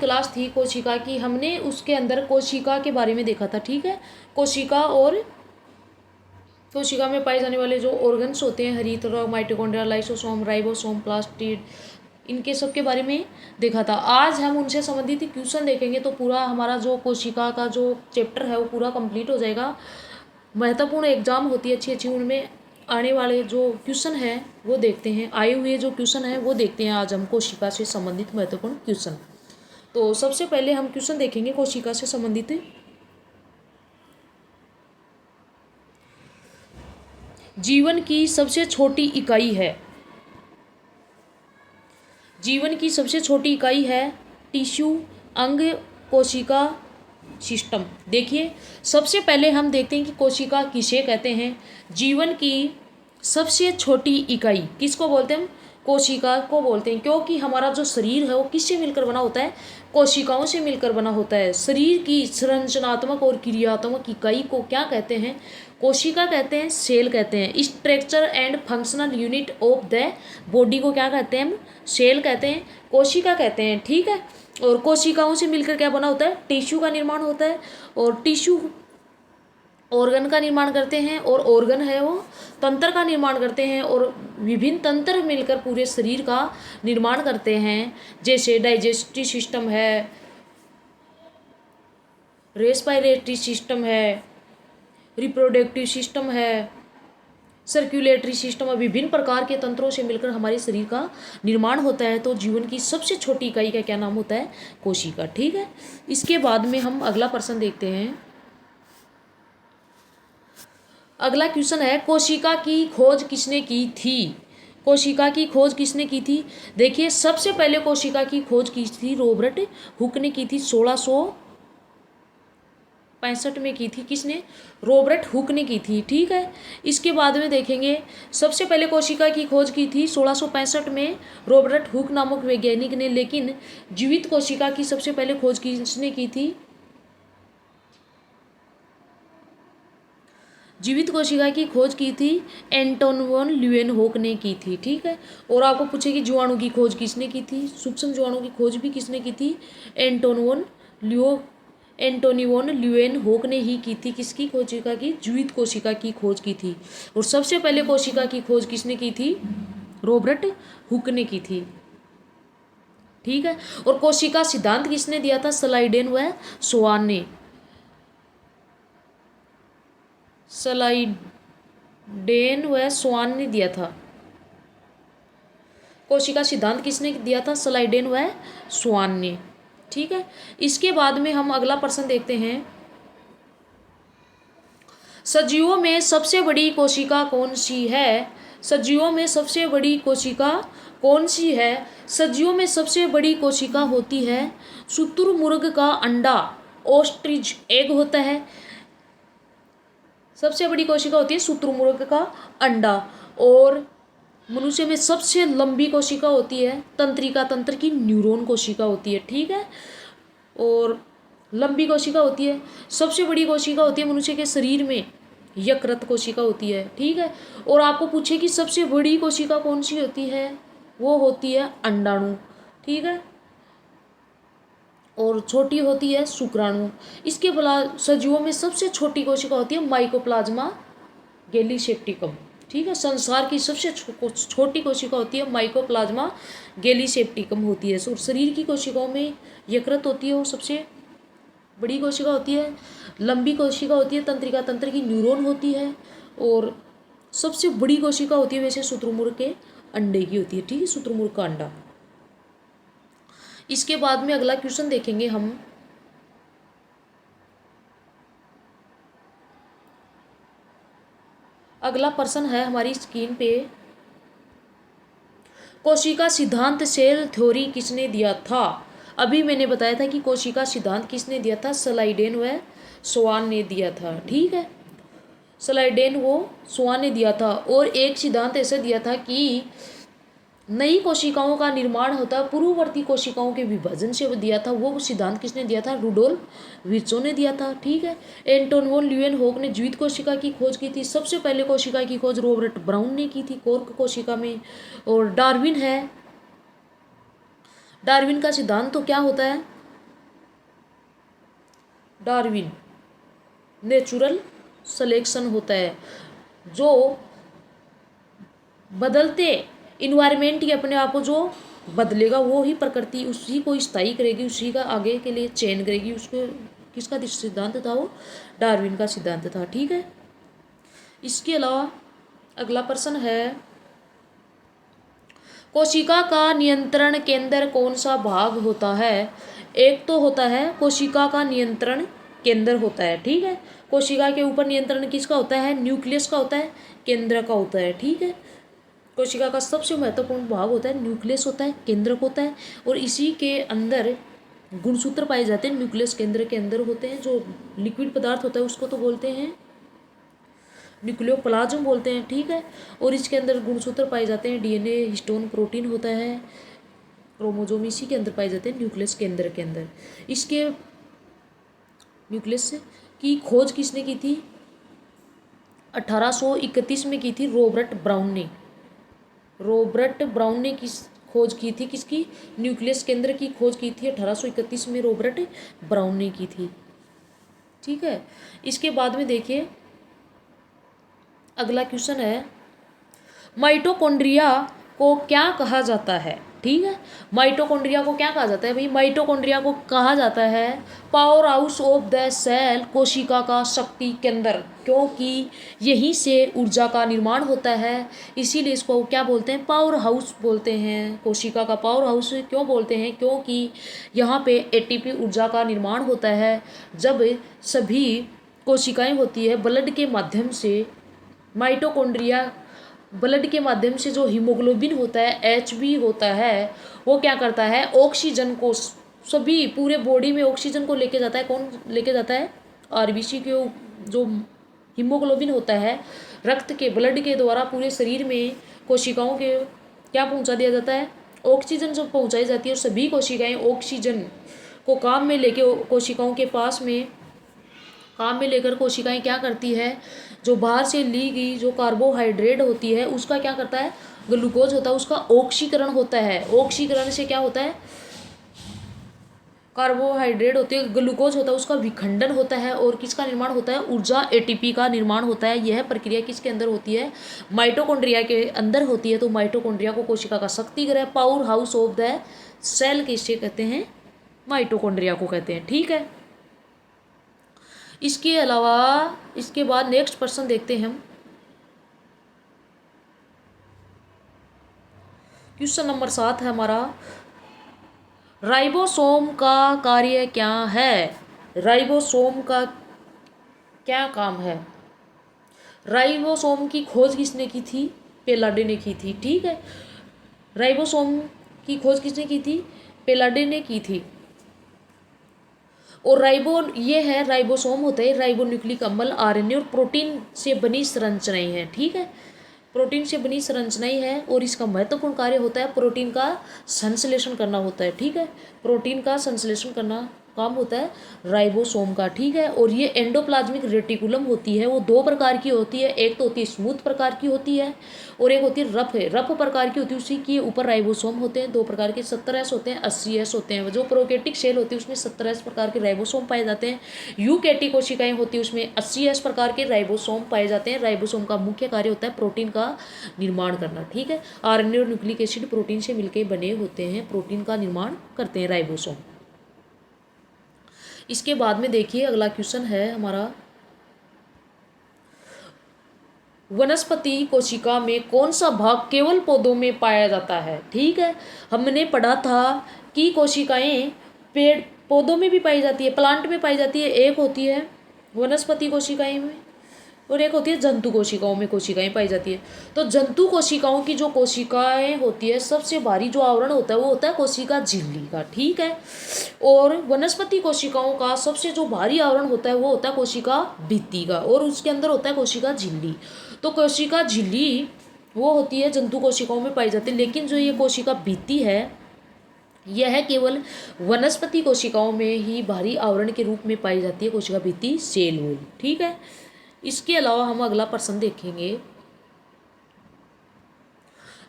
Class थी कोशिका की, हमने उसके अंदर कोशिका के बारे में देखा था, ठीक है। कोशिका में पाए जाने वाले जो ऑर्गन्स होते हैं, हरितद्रव्य, माइटोकॉन्ड्रिया, लाइसोसोम, राइबोसोम, प्लास्टिड, इनके सब के बारे में देखा था। आज हम उनसे संबंधित क्वेश्चन देखेंगे तो पूरा हमारा जो कोशिका का जो चैप्टर है वो पूरा कंप्लीट हो जाएगा। महत्वपूर्ण एग्जाम होती है अच्छी अच्छी, उनमें आने वाले जो क्वेश्चन है वो देखते हैं, आए हुए जो क्वेश्चन है वो देखते हैं आज हम कोशिका से संबंधित महत्वपूर्ण क्वेश्चन। तो सबसे पहले हम क्वेश्चन देखेंगे कोशिका से संबंधित। जीवन की सबसे छोटी इकाई है, जीवन की सबसे छोटी इकाई है टिश्यू, अंग, कोशिका, सिस्टम। देखिए सबसे पहले हम देखते हैं कि कोशिका किसे कहते हैं। जीवन की सबसे छोटी इकाई किसको बोलते हैं हम? कोशिका को बोलते हैं, क्योंकि हमारा जो शरीर है वो किससे मिलकर बना होता है? कोशिकाओं से मिलकर बना होता है। शरीर की संरचनात्मक और क्रियात्मक इकाई को क्या कहते हैं? कोशिका कहते हैं, सेल कहते हैं। Structure and functional unit of the body को क्या कहते हैं हम? सेल कहते हैं, कोशिका कहते हैं, ठीक है। और कोशिकाओं से मिलकर क्या बना होता है? टिश्यू का निर्माण होता है, और टिश्यू ऑर्गन का निर्माण करते हैं, और ऑर्गन है वो तंत्र का निर्माण करते हैं, और विभिन्न तंत्र मिलकर पूरे शरीर का निर्माण करते हैं। जैसे डाइजेस्टिव सिस्टम है, रेस्पिरेटरी सिस्टम है, रिप्रोडक्टिव सिस्टम है, सर्कुलेटरी सिस्टम है। विभिन्न प्रकार के तंत्रों से मिलकर हमारे शरीर का निर्माण होता है। तो जीवन की सबसे छोटी इकाई का क्या नाम होता है? कोशिका, ठीक है। इसके बाद में हम अगला प्रश्न देखते हैं। अगला क्वेश्चन है कोशिका की खोज किसने की थी? कोशिका की खोज किसने की थी? देखिए सबसे पहले कोशिका की खोज की थी रॉबर्ट हुक ने की थी। 1665 में की थी। किसने? रॉबर्ट हुक ने की थी, ठीक है। इसके बाद में देखेंगे सबसे पहले कोशिका की खोज की थी 1665 में रॉबर्ट हुक नामक वैज्ञानिक ने। लेकिन जीवित कोशिका की सबसे पहले खोज किसने की थी? जीवित कोशिका की खोज की थी एंटोन वॉन ल्यूएनहोक ने की थी, ठीक है। और आपको पूछे कि जीवाणु की खोज किसने की थी? सूक्ष्म जीवाणु की खोज भी किसने की थी? एंटोनी वॉन ल्यूएनहोक ने ही की थी। किसकी कोशिका की? जीवित कोशिका की खोज की थी। और सबसे पहले कोशिका की खोज किसने की थी? रॉबर्ट हुक ने की थी, ठीक है। और कोशिका सिद्धांत किसने दिया था? स्लाइडेन व स्वान ने। स्लाइडेन व स्वान ने दिया था। कोशिका सिद्धांत किसने दिया था? स्लाइडेन व स्वान ने, ठीक है। इसके बाद में हम अगला प्रश्न देखते हैं। सजीवों में सबसे बड़ी कोशिका कौन सी है? सजीवों में सबसे बड़ी कोशिका कौन सी है? सजीवों में सबसे बड़ी कोशिका होती है शुतुरमुर्ग का अंडा, ऑस्ट्रिच एग होता है। सबसे बड़ी कोशिका होती है शुतुरमुर्ग का अंडा। और मनुष्य में सबसे लंबी कोशिका होती है तंत्रिका तंत्र की न्यूरॉन कोशिका होती है, ठीक है। और लंबी कोशिका होती है। सबसे बड़ी कोशिका होती है मनुष्य के शरीर में यकृत कोशिका होती है, ठीक है। और आपको पूछे कि सबसे बड़ी कोशिका कौन सी होती है? वो होती है अंडाणु, ठीक है। और छोटी होती है शुक्राणु। इसके अलावा सजीवों में सबसे छोटी कोशिका होती है माइकोप्लाज्मा गैलीसेप्टिकम, ठीक है। संसार की सबसे छोटी कोशिका होती है माइकोप्लाज्मा गैलीसेप्टिकम होती है। और शरीर की कोशिकाओं में यकृत होती है, वो सबसे बड़ी कोशिका होती है। लंबी कोशिका होती है तंत्रिका तंत्र की न्यूरॉन होती है। और सबसे बड़ी कोशिका होती है वैसे शुतुरमुर्ग के अंडे की होती है, ठीक है, शुतुरमुर्ग का अंडा। इसके बाद में अगला क्वेश्चन देखेंगे हम। अगला प्रश्न है हमारी स्क्रीन पे। कोशिका सिद्धांत सेल थ्योरी किसने दिया था? अभी मैंने बताया था कि कोशिका सिद्धांत किसने दिया था? स्लाइडेन व स्वान ने दिया था, ठीक है। स्लाइडेन वो स्वान ने दिया था। और एक सिद्धांत ऐसा दिया था कि नई कोशिकाओं का निर्माण होता है पूर्ववर्ती कोशिकाओं के विभाजन से दिया था। वो सिद्धांत किसने दिया था? रुडोल्फ विर्चो ने दिया था, ठीक है। एंटोन वॉन ल्यूएनहोक ने जीवित कोशिका की खोज की थी। सबसे पहले कोशिका की खोज रॉबर्ट ब्राउन ने की थी कॉर्क कोशिका में। और डार्विन है, डार्विन का सिद्धांत तो क्या होता है? डार्विन नेचुरल सिलेक्शन होता है। जो बदलते इन्वायरमेंट के अपने आप को जो बदलेगा वो ही प्रकृति उसी को स्थायी करेगी, उसी का आगे के लिए चयन करेगी। उसको किसका सिद्धांत था? वो डार्विन का सिद्धांत था। ठीक है। इसके अलावा अगला प्रश्न है, कोशिका का नियंत्रण केंद्र कौन सा भाग होता है? एक तो होता है कोशिका का नियंत्रण केंद्र होता है। ठीक है। कोशिका के ऊपर नियंत्रण किसका होता है? न्यूक्लियस का होता है, केंद्र का होता है। ठीक है। कोशिका का सबसे महत्वपूर्ण भाग होता है न्यूक्लियस होता है, केंद्रक होता है, और इसी के अंदर गुणसूत्र पाए जाते हैं। न्यूक्लियस केंद्र के अंदर होते हैं। जो लिक्विड पदार्थ होता है उसको तो बोलते हैं न्यूक्लियोप्लाज्म बोलते हैं। ठीक है। और इसके अंदर गुणसूत्र पाए जाते हैं, डीएनए, हिस्टोन, प्रोटीन होता है, क्रोमोजोम इसी के अंदर पाए जाते हैं न्यूक्लियस केंद्र के अंदर। इसके न्यूक्लियस की खोज किसने की थी? 1831 में की थी रॉबर्ट ब्राउन ने। रॉबर्ट ब्राउन ने किस खोज की थी? किसकी? न्यूक्लियस केंद्र की खोज की थी 1831 में रॉबर्ट ब्राउन ने की थी। ठीक है। इसके बाद में देखिए अगला क्वेश्चन है, माइटोकॉन्ड्रिया को क्या कहा जाता है? ठीक है। माइटोकॉन्ड्रिया को क्या कहा जाता है भाई? माइटोकॉन्ड्रिया को कहा जाता है power house of the cell, कोशिका का शक्ति केंद्र, क्योंकि यहीं से ऊर्जा का निर्माण होता है। इसीलिए इसको क्या बोलते हैं? पावर हाउस बोलते हैं। कोशिका का पावर हाउस क्यों बोलते हैं? क्योंकि यहाँ पे एटीपी ऊर्जा का निर्माण होता है। जब सभी कोशिकाएं होती है ब्लड के माध्यम से, माइटोकॉन्ड्रिया ब्लड के माध्यम से जो हीमोग्लोबिन होता है, एचबी होता है, वो क्या करता है? ऑक्सीजन को, सभी पूरे बॉडी में ऑक्सीजन को लेके जाता है। कौन लेके जाता है? आरबीसी के जो हीमोग्लोबिन होता है, रक्त के, ब्लड के द्वारा पूरे शरीर में कोशिकाओं के क्या पहुंचा दिया जाता है? ऑक्सीजन जब पहुंचाई जाती है और सभी कोशिकाएं ऑक्सीजन को काम में लेके, कोशिकाओं के पास में काम में लेकर कोशिकाएं क्या करती है? जो बाहर से ली गई जो कार्बोहाइड्रेट होती है उसका क्या करता है? ग्लूकोज होता है, उसका ऑक्सीकरण होता है। ऑक्सीकरण से क्या होता है? कार्बोहाइड्रेट होती है, ग्लूकोज होता है, उसका विखंडन होता है और किसका निर्माण होता है? ऊर्जा, एटीपी का निर्माण होता है। यह प्रक्रिया किसके अंदर होती है? माइटोकॉन्ड्रिया के अंदर होती है। तो माइटोकॉन्ड्रिया को कोशिका का शक्ति गृह, power house of the cell किसे कहते हैं? माइटोकॉन्ड्रिया को कहते हैं। ठीक है। इसके अलावा इसके बाद नेक्स्ट प्रश्न देखते हैं हम। क्वेश्चन नंबर 7 है हमारा, राइबोसोम का कार्य क्या है? राइबोसोम का क्या काम है? राइबोसोम की खोज किसने की थी? पेलाडे ने की थी। ठीक है। राइबोसोम की खोज किसने की थी? पेलाडे ने की थी। और ये है राइबोसोम होता है राइबोन्यूक्लिक अम्ल, आरएनए और प्रोटीन से बनी संरचनाएं हैं। ठीक है। प्रोटीन से बनी संरचनाएं है और इसका महत्वपूर्ण कार्य होता है प्रोटीन का संश्लेषण करना होता है। ठीक है। प्रोटीन का संश्लेषण करना काम होता है राइबोसोम का। ठीक है। और ये एंडोप्लाज्मिक रेटिकुलम होती है, वो दो प्रकार की होती है। एक तो होती है स्मूथ प्रकार की होती है और एक होती है रफ है। रफ प्रकार की होती है, उसी के ऊपर राइबोसोम होते हैं। दो प्रकार के 70S होते हैं, 80S होते हैं। जो प्रोकैरियोटिक सेल होती है उसमें 70S प्रकार के राइबोसोम पाए जाते हैं। यूकैरियोटिक कोशिकाएं होती है उसमें 80S प्रकार के राइबोसोम पाए जाते हैं। राइबोसोम का मुख्य कार्य होता है प्रोटीन का निर्माण करना। ठीक है। आरएनए और न्यूक्लिक एसिड प्रोटीन से मिलकर बने होते हैं, प्रोटीन का निर्माण करते हैं राइबोसोम। इसके बाद में देखिए अगला क्वेश्चन है हमारा, वनस्पति कोशिका में कौन सा भाग केवल पौधों में पाया जाता है? ठीक है। हमने पढ़ा था कि कोशिकाएं पेड़ पौधों में भी पाई जाती है, प्लांट में पाई जाती है। एक होती है वनस्पति कोशिकाएं में और एक होती है जंतु कोशिकाओं में कोशिकाएं पाई जाती है। तो जंतु कोशिकाओं की जो कोशिकाएं होती है, सबसे भारी जो आवरण होता है वो होता है कोशिका झिल्ली का। ठीक है। और वनस्पति कोशिकाओं का सबसे जो भारी आवरण होता है वो होता है कोशिका भित्ति का, और उसके अंदर होता है कोशिका झिल्ली। तो कोशिका झिल्ली वो होती है जंतु कोशिकाओं में पाई जाती है, लेकिन जो ये कोशिका भित्ति है यह केवल वनस्पति कोशिकाओं में ही भारी आवरण के रूप में पाई जाती है, कोशिका भित्ति, सेल वॉल। ठीक है। इसके अलावा हम अगला प्रश्न देखेंगे,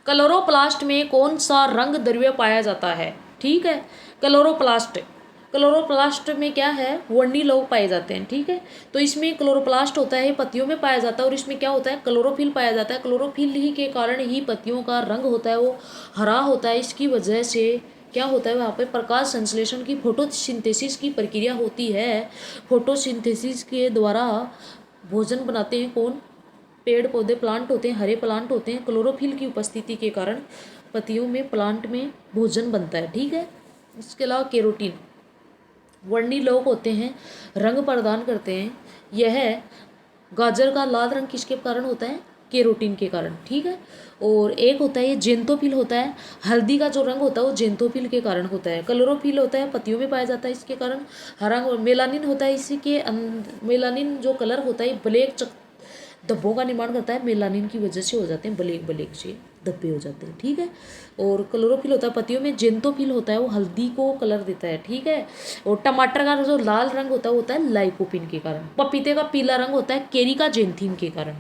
क्लोरोप्लास्ट में कौन सा रंग द्रव्य पाया जाता है? ठीक है। क्लोरोप्लास्ट क्लोरोप्लास्ट में क्या है, वर्णी लौह पाए जाते हैं, ठीक है। तो इसमें क्लोरोप्लास्ट होता है, पत्तियों में पाया जाता है, और इसमें क्या होता है, क्लोरोफिल पाया जाता है। क्लोरोफिल ही के कारण ही पत्तियों का रंग होता है वो हरा होता है। इसकी वजह से क्या होता है, वहाँ पे प्रकाश संश्लेषण की फोटोसिंथेसिस की प्रक्रिया होती है। फोटोसिंथेसिस के द्वारा भोजन बनाते हैं कौन, पेड़ पौधे, प्लांट होते हैं, हरे प्लांट होते हैं। क्लोरोफिल की उपस्थिति के कारण पत्तियों में, प्लांट में भोजन बनता है, ठीक है। इसके अलावा केरोटीन, वर्णी लौह होते हैं, रंग प्रदान करते हैं। यह गाजर का लाल रंग किसके कारण होता है, केरोटीन के कारण, ठीक है। और एक होता है ये जेंथोफिल होता है, हल्दी का जो रंग होता है वो जेंथोफिल के कारण होता है। क्लोरोफिल होता है, पत्तियों में पाया जाता है, इसके कारण हरा। मेलानिन होता है, इसी के मेलानिन जो कलर होता है ब्लैक धब्बों का निर्माण करता है, मेलानिन की वजह से हो जाते हैं ब्लैक ब्लैक से धब्बे हो जाते हैं, ठीक है। और क्लोरोफिल होता है पत्तियों में, जेंथोफिल होता है वो हल्दी को कलर देता है, ठीक है। और टमाटर का जो लाल रंग होता है लाइकोपिन के कारण। पपीते का पीला रंग होता है केरी का जेंथिन के कारण।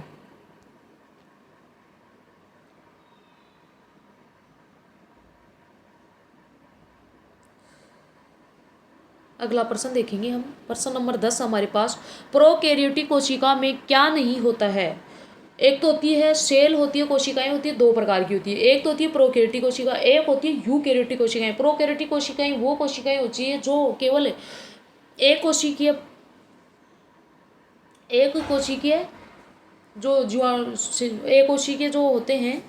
अगला प्रश्न देखेंगे हम, प्रश्न नंबर 10 हमारे पास, प्रोकैरियोटिक कोशिका में क्या नहीं होता है। एक तो होती है सेल होती है, कोशिकाएं होती है, दो प्रकार की होती है। एक तो होती है प्रोकैरियोटिक कोशिका, एक होती है यूकैरियोटिक कोशिकाएं। प्रोकैरियोटिक कोशिकाएं वो कोशिकाएं होती है जो केवल एक कोशिकीय, एक कोशिकीय जो जीवाणु, एक कोशिकीय जो होते हैं,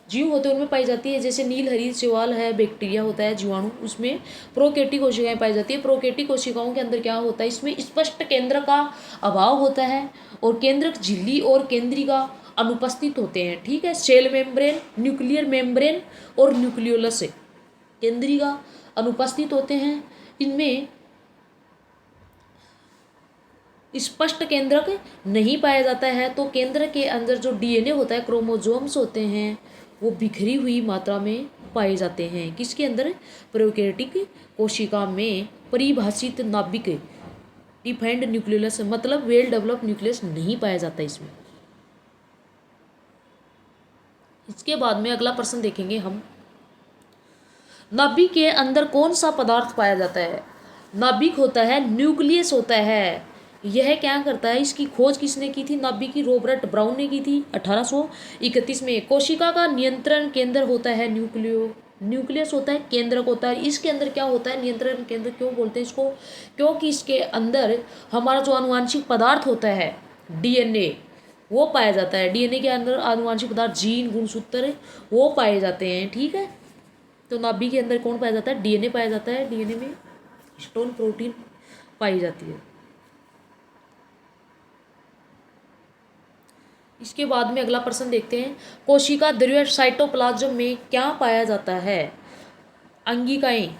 जीव होते हैं, उनमें पाई जाती है। जैसे नीलहरी शैवाल है, बैक्टीरिया होता है, जीवाणु, उसमें प्रोकैरियोटिक कोशिकाएं पाई जाती है। प्रोकैरियोटिक कोशिकाओं के अंदर क्या होता है, इसमें स्पष्ट केंद्र का अभाव होता है, और केंद्रक झिल्ली और केंद्रिका अनुपस्थित होते हैं, ठीक है। सेल मेम्ब्रेन, न्यूक्लियर मेम्ब्रेन और न्यूक्लियोलस केंद्रिका अनुपस्थित होते हैं। इनमें स्पष्ट केंद्रक नहीं पाया जाता है। तो केंद्र के अंदर जो डीएनए होता है, क्रोमोजोम्स होते हैं, वो बिखरी हुई मात्रा में पाए जाते हैं। किसके अंदर, प्रोकैरियोटिक कोशिका में परिभाषित नाभिक डिफाइंड न्यूक्लियस, मतलब वेल डेवलप न्यूक्लियस नहीं पाया जाता इसमें। इसके बाद में अगला प्रश्न देखेंगे हम, नाभिक के अंदर कौन सा पदार्थ पाया जाता है। नाभिक होता है, न्यूक्लियस होता है। यह क्या करता है, इसकी खोज किसने की थी, नाभिक की, रॉबर्ट ब्राउन ने की थी 1831 में। कोशिका का नियंत्रण केंद्र होता है न्यूक्लियस होता है, केंद्रक होता है। इसके अंदर क्या होता है, नियंत्रण केंद्र क्यों बोलते हैं इसको, क्योंकि इसके अंदर हमारा जो आनुवांशिक पदार्थ होता है डीएनए, वो पाया जाता है। डीएनए के अंदर आनुवांशिक पदार्थ, जीन, गुणसूत्र, वो पाए जाते हैं, ठीक है। तो नाभिक के अंदर कौन पाया जाता है, डीएनए पाया जाता है। डीएनए में हिस्टोन प्रोटीन पाई जाती है। इसके बाद में अगला प्रश्न देखते हैं, कोशिका द्रव्य साइटोप्लाज्म में क्या पाया जाता है। अंगिकाएं,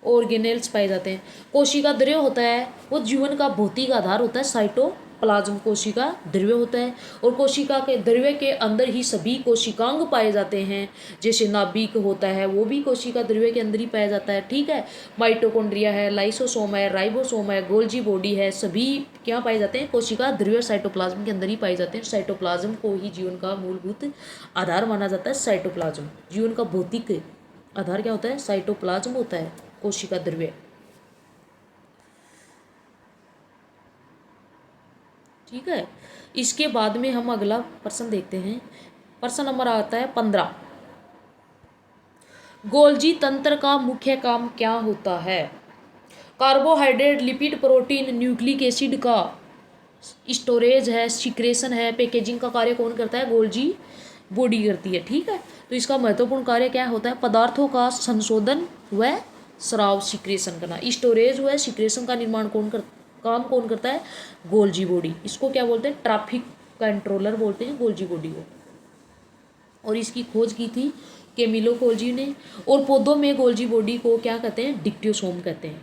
ऑर्गेनेल्स पाए जाते हैं। कोशिका द्रव्य होता है वो जीवन का भौतिक आधार होता है, साइटोप्लाज्म कोशिका द्रव्य होता है। और कोशिका के द्रव्य के अंदर ही सभी कोशिकांग पाए जाते हैं। जैसे नाभिक होता है वो भी कोशिका द्रव्य के अंदर ही पाया जाता है, ठीक है। माइटोकॉन्ड्रिया है, लाइसोसोम है, राइबोसोम है, गोल्जी बॉडी है, सभी क्या पाए जाते हैं, कोशिका द्रव्य साइटोप्लाज्म के अंदर ही पाए जाते हैं। साइटोप्लाज्म को ही जीवन का मूलभूत आधार माना जाता है। साइटोप्लाज्म जीवन का भौतिक आधार क्या होता है, साइटोप्लाज्म होता है, कोशिका द्रव्य, ठीक है। इसके बाद में हम अगला प्रश्न देखते हैं, प्रश्न नंबर आता है 15, गोल्जी तंत्र का मुख्य काम क्या होता है। Carbohydrate, lipid, protein, nucleic acid का स्टोरेज है, सिक्रेशन है, पैकेजिंग का कार्य कौन करता है, गोल्जी बॉडी करती है, ठीक है। तो इसका महत्वपूर्ण कार्य क्या होता है, पदार्थों का संशोधन व स्राव, सिक्रेशन करना। स्टोरेज व सिक्रेशन का निर्माण काम कौन करता है, गोल्जी बॉडी। इसको क्या बोलते हैं, ट्रैफिक कंट्रोलर बोलते हैं गोल्जी बॉडी को। और इसकी खोज की थी कैमिलो गोल्जी ने। और पौधों में गोल्जी बॉडी को क्या कहते हैं, डिक्टियोसोम कहते हैं।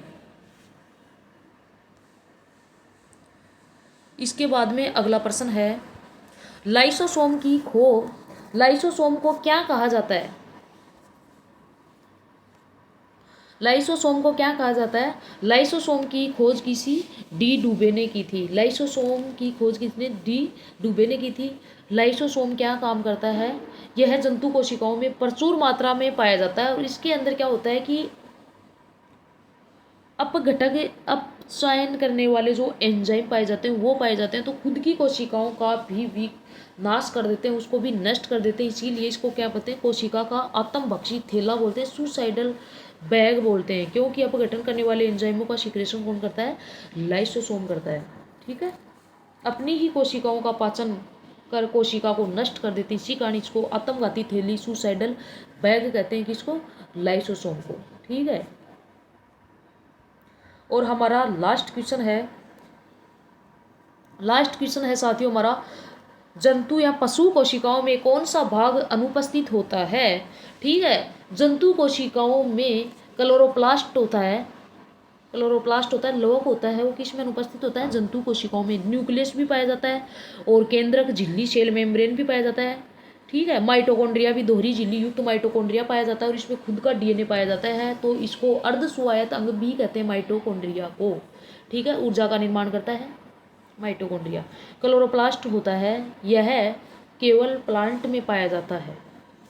इसके बाद में अगला प्रश्न है, लाइसोसोम की खोज, लाइसोसोम को क्या कहा जाता है। लाइसोसोम को क्या कहा जाता है, लाइसोसोम की खोज किसी डी डुबे ने की थी। लाइसोसोम की खोज किसने, डी डुबे ने की थी। लाइसोसोम क्या काम करता है, यह जंतु कोशिकाओं में प्रचुर मात्रा में पाया जाता है। और इसके अंदर क्या होता है कि अपघटक अपचयन करने वाले जो एंजाइम पाए जाते हैं वो पाए जाते हैं, तो खुद की कोशिकाओं का भी नाश कर देते हैं, उसको भी नष्ट कर देते हैं। इसीलिए इसको क्या बोलते हैं, कोशिका का आत्मभक्षी थैला बोलते हैं, सुसाइडल बैग बोलते हैं, क्योंकि अपघटन करने वाले एंजाइमों का सिक्रेशन कौन करता है, लाइसोसोम करता है। ठीक है, अपनी ही कोशिकाओं का पाचन कर कोशिका को नष्ट कर देते हैं, इसी कारण इसको आत्मघाती थैली सुसाइडल बैग कहते हैं, किसको, लाइसोसोम को। ठीक है, और हमारा लास्ट क्वेश्चन है साथियों हमारा, जंतु या पशु कोशिकाओं में कौन सा भाग अनुपस्थित होता है। ठीक है, जंतु कोशिकाओं में क्लोरोप्लास्ट होता है, लवक होता है, वो किस में अनुपस्थित होता है, जंतु कोशिकाओं में। न्यूक्लियस भी पाया जाता है और केंद्रक झिल्ली सेल मेम्ब्रेन भी पाया जाता है। ठीक है, माइटोकॉन्ड्रिया भी दोहरी झिल्ली युक्त माइटोकॉन्ड्रिया पाया जाता है और इसमें खुद का डीएनए पाया जाता है, तो इसको अर्ध स्वायत्त अंग भी कहते हैं माइटोकॉन्ड्रिया को। ठीक है, ऊर्जा का निर्माण करता है माइटोकॉन्ड्रिया। क्लोरोप्लास्ट होता है, यह केवल प्लांट में पाया जाता है।